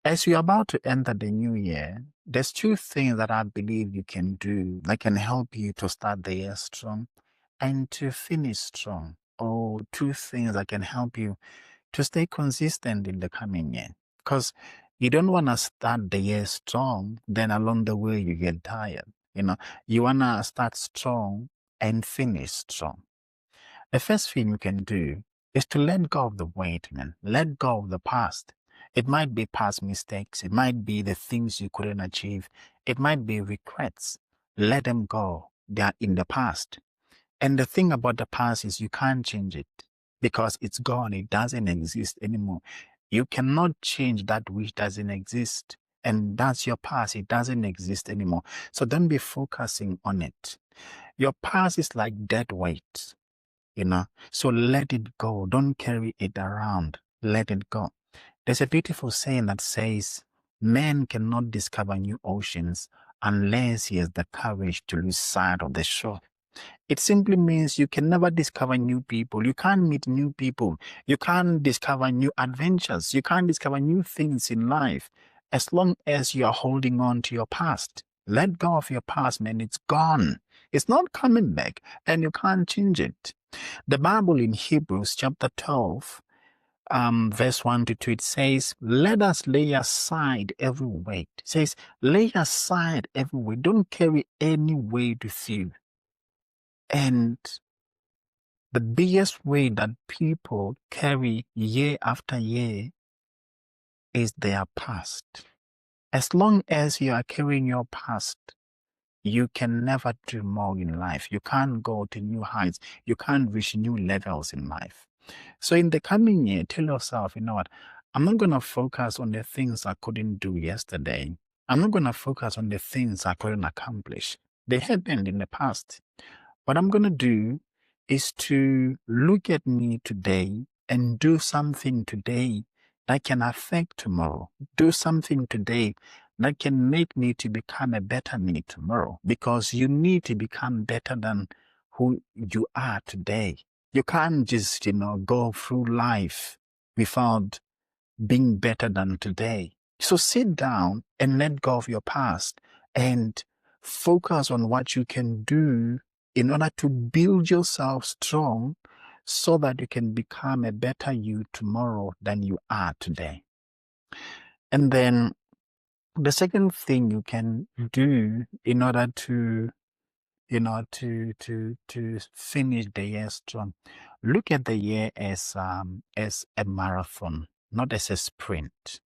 As you're about to enter the new year, there's two things that I believe you can do that can help you to start the year strong and to finish strong. Or two things that can help you to stay consistent in the coming year. Because you don't want to start the year strong, then along the way you get tired. You want to start strong and finish strong. The first thing you can do is to let go of the weight, man. Let go of the past. It might be past mistakes. It might be the things you couldn't achieve. It might be regrets. Let them go. They are in the past. And the thing about the past is you can't change it because it's gone. It doesn't exist anymore. You cannot change that which doesn't exist. And that's your past. It doesn't exist anymore. So don't be focusing on it. Your past is like dead weight. So let it go. Don't carry it around. Let it go. There's a beautiful saying that says, man cannot discover new oceans unless he has the courage to lose sight of the shore. It simply means you can never discover new people. You can't meet new people. You can't discover new adventures. You can't discover new things in life as long as you are holding on to your past. Let go of your past, man. It's gone. It's not coming back, and you can't change it. The Bible in Hebrews chapter 12, verse 1 to 2, it says, let us lay aside every weight. It says, lay aside every weight. Don't carry any weight with you. And the biggest weight that people carry year after year is their past. As long as you are carrying your past, you can never do more in life. You can't go to new heights. You can't reach new levels in life. So in the coming year, tell yourself, you know what? I'm not going to focus on the things I couldn't do yesterday. I'm not going to focus on the things I couldn't accomplish. They happened in the past. What I'm going to do is to look at me today and do something today that can affect tomorrow. Do something today that can make me to become a better me tomorrow, because you need to become better than who you are today. You can't just, go through life without being better than today. So sit down and let go of your past and focus on what you can do in order to build yourself strong so that you can become a better you tomorrow than you are today. And then the second thing you can do in order to finish the year strong, look at the year as a marathon, not as a sprint.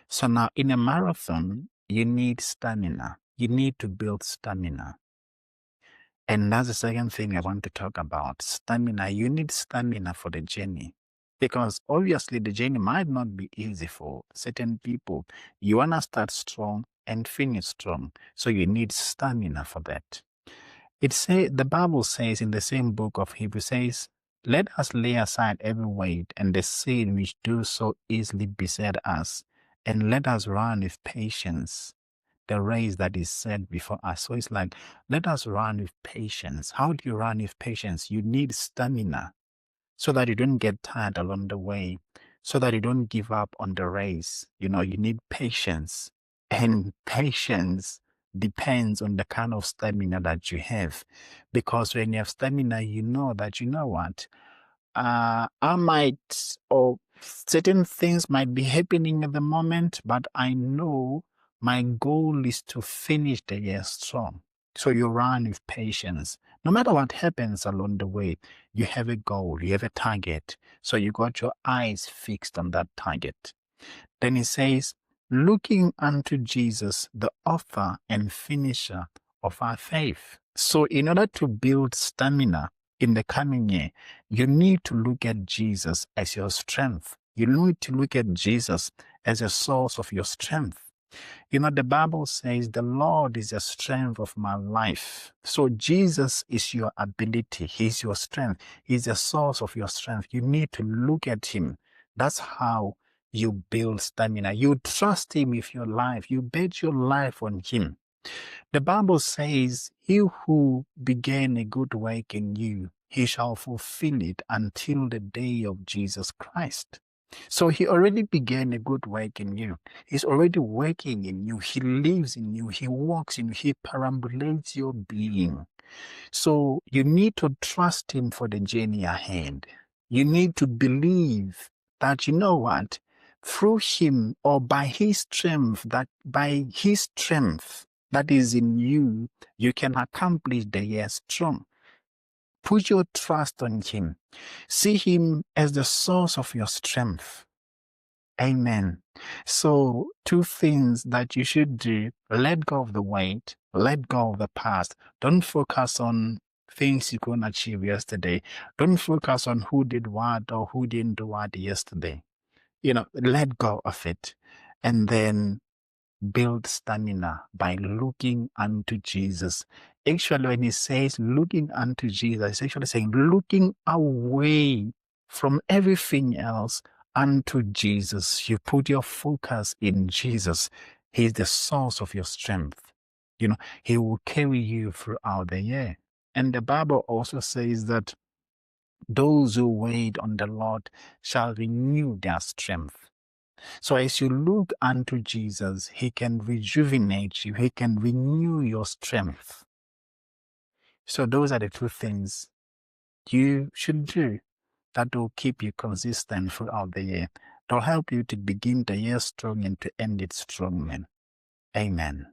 So now in a marathon, you need stamina. You need to build stamina. And that's the second thing I want to talk about. Stamina. You need stamina for the journey. Because obviously the journey might not be easy for certain people. You want to start strong and finish strong. So you need stamina for that. The Bible says in the same book of Hebrews says, let us lay aside every weight and the sin which do so easily beset us, and let us run with patience the race that is set before us. So it's like, let us run with patience. How do you run with patience? You need stamina so that you don't get tired along the way, so that you don't give up on the race. You need patience, and patience depends on the kind of stamina that you have. Because when you have stamina, you know that, you know what, or certain things might be happening at the moment, but I know my goal is to finish the year strong. So you run with patience. No matter what happens along the way, you have a goal, you have a target. So you got your eyes fixed on that target. Then he says, looking unto Jesus, the author and finisher of our faith. So in order to build stamina in the coming year, you need to look at Jesus as your strength. You need to look at Jesus as a source of your strength. The Bible says the Lord is the strength of my life. So Jesus is your ability. He's your strength. He's the source of your strength. You need to look at him. That's how you build stamina. You trust him with your life. You bet your life on him. The Bible says, he who began a good work in you, he shall fulfill it until the day of Jesus Christ. So he already began a good work in you. He's already working in you. He lives in you. He walks in you. He perambulates your being. So you need to trust him for the journey ahead. You need to believe that, you know what, through him or by his strength, that is in you, you can accomplish the year strong. Put your trust on him. See him as the source of your strength. Amen. So, two things that you should do: let go of the weight, let go of the past. Don't focus on things you couldn't achieve yesterday. Don't focus on who did what or who didn't do what yesterday. Let go of it. And then build stamina by looking unto Jesus. Actually, when he says looking unto Jesus, he's actually saying looking away from everything else unto Jesus. You put your focus in Jesus. He's the source of your strength. He will carry you throughout the year. And the Bible also says that those who wait on the Lord shall renew their strength. So as you look unto Jesus, he can rejuvenate you. He can renew your strength. So those are the two things you should do that will keep you consistent throughout the year. They'll help you to begin the year strong and to end it strong, man. Amen.